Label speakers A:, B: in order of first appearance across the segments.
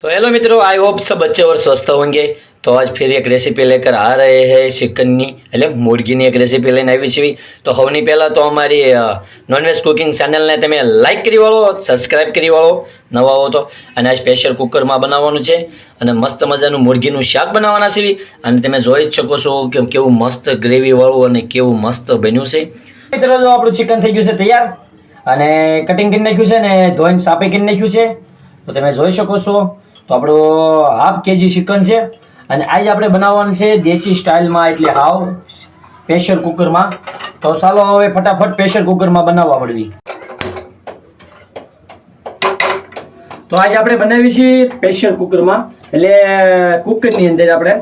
A: तो हेलो मित्रों, I hope सब बच्चे और स्वस्थ होंगे। तो आज फिर एक रेसिपी लेकर आ रहे हैं चिकननी એટલે મુર્ગીની એક રેસીપી લઈને આવી છે। તો સૌની પહેલાં તો અમારી નોનવેજ કુકિંગ ચેનલને તમે લાઇક કરી વાળો, સબસ્ક્રાઇબ કરી વાળો નવા હો તો। અને આ સ્પેશિયલ કુકરમાં બનાવવાનું છે અને મસ્ત મજાનું મુર્ગીનું શાક બનાવવાના છે અને તમે જોઈ જ શકો છો કે કેવું મસ્ત ગ્રેવીવાળું અને કેવું મસ્ત બન્યું છે। મિત્રો જો આપણું ચિકન થઈ ગયું છે તૈયાર અને કટિંગ કરી નાખ્યું છે ને ધોઈને સાફી કરી નાખ્યું છે। તો તમે જોઈ શકો છો તો આપણો હાફ કેજી ચિકન છે અને આજ આપણે બનાવવાનું છે દેશી સ્ટાઇલમાં, એટલે હાવ પ્રેશર કુકરમાં। તો ચાલો હવે ફટાફટ પ્રેશર કુકરમાં બનાવવા મળવી। તો આજે આપણે બનાવી છે પ્રેશર કુકરમાં, એટલે કુકરની અંદર આપણે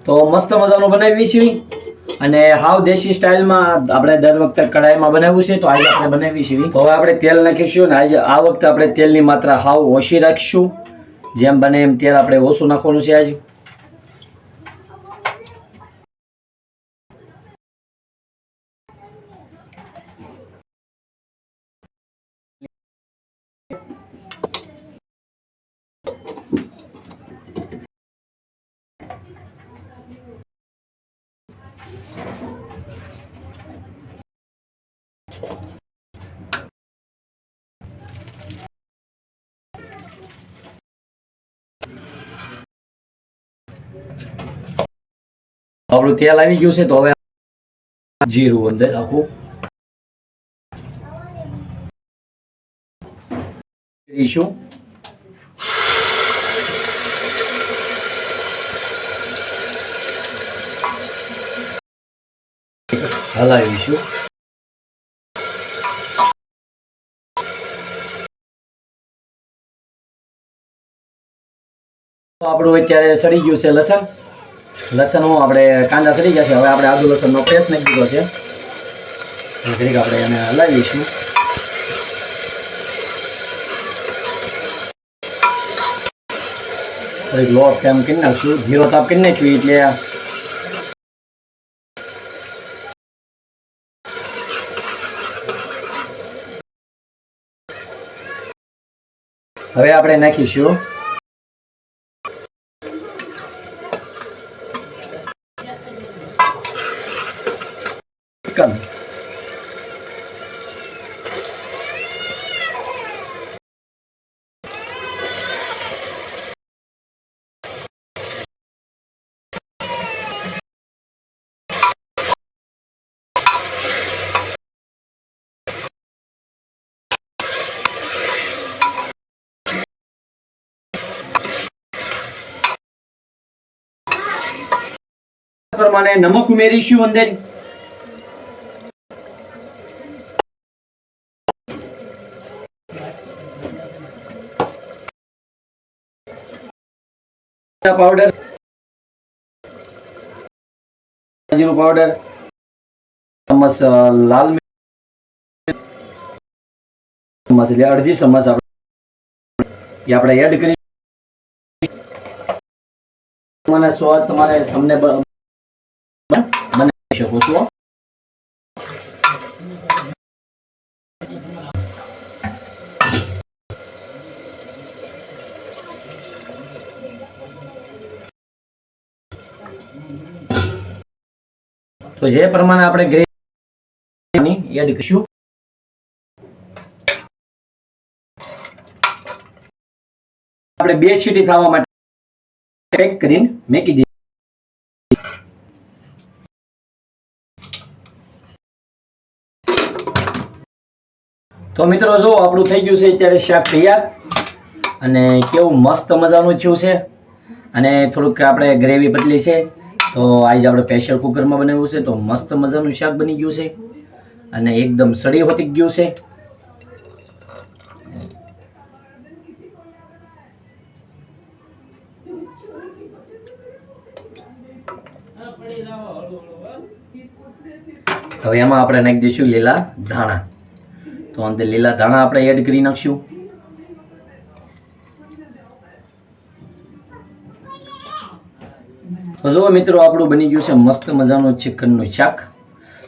A: તો મસ્ત મજાનું બનાવી છે અને હાવ દેશી સ્ટાઇલમાં આપણે દર વખતે કઢાઈમાં બનાવ્યું છે। તો આજે આપણે બનાવી છે તો હવે આપણે તેલ નાખીશું અને આજે આ વખતે આપણે તેલની માત્રા હાવ ઓછી રાખીશું, જેમ બને એમ તેલ આપણે ઓછું નાખવાનું છે આજે। આપણું તેલ આવી ગયું છે તો હવે જીરું અંદર આખું કરીશું। હલાવીશું। આપણું અત્યારે સડી ગયું છે લસણ હું આપણે કાંદા સડી ગયા છે। હવે આપણે આદુ લસણનો પેસ્ટ નાખી દીધો છે, ઘડીક આપણે એને હલાવીશું। થોડીક લો ફ્લેમ કરી નાખશું, ધીરો તાપ કરી નાખ્યું એટલે હવે આપણે નાખીશું ચિકન। પ્રમાણે નમક ઉમેરીશું અંદર। પાવડર, જીરું પાવડર, ચમચ લાલ મિર્ચ, ચમચ એટલે અડધી ચમચ આપણે એડ કરી। મને સ્વાદ તમારે તમને બનાવી શકો છો। તો જે પ્રમાણે આપણે ગ્રેવી એડ કરીશું। આપણે 2 સીટી થવા માટે પેક કરીને મૂકી દઈએ। તો મિત્રો જો આપણું થઈ ગયું છે અત્યારે શાક તૈયાર અને કેવું મસ્ત મજાનું થયું છે અને થોડુંક આપણે ગ્રેવી પતલી છે। તો આજે આપણે પ્રેશર કુકરમાં બનાવ્યું છે તો મસ્ત મજાનું શાક બની ગયું છે અને એકદમ સડી હોતી ગયું છે। હવે એમાં આપણે નાખી દઈશું લીલા ધાણા। તો અંદર લીલા ધાણા આપણે એડ કરી નાખશું। તો જો મિત્રો આપણું બની ગયું છે મસ્ત મજાનું ચિકનનું શાક।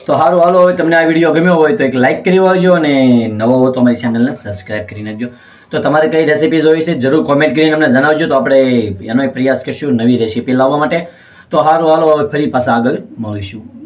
A: તો સારું હાલો, હવે તમને આ વિડીયો ગમ્યો હોય તો એક લાઇક કરી વાળજો અને નવો હો તો અમારી ચેનલને સબસ્ક્રાઇબ કરી નાખજો। તો તમારે કઈ રેસીપી જોઈ છે જરૂર કોમેન્ટ કરીને અમને જણાવજો, તો આપણે એનો પ્રયાસ કરીશું નવી રેસીપી લાવવા માટે. તો સારું, હાલો હવે ફરી પાછા આગળ મળીશું.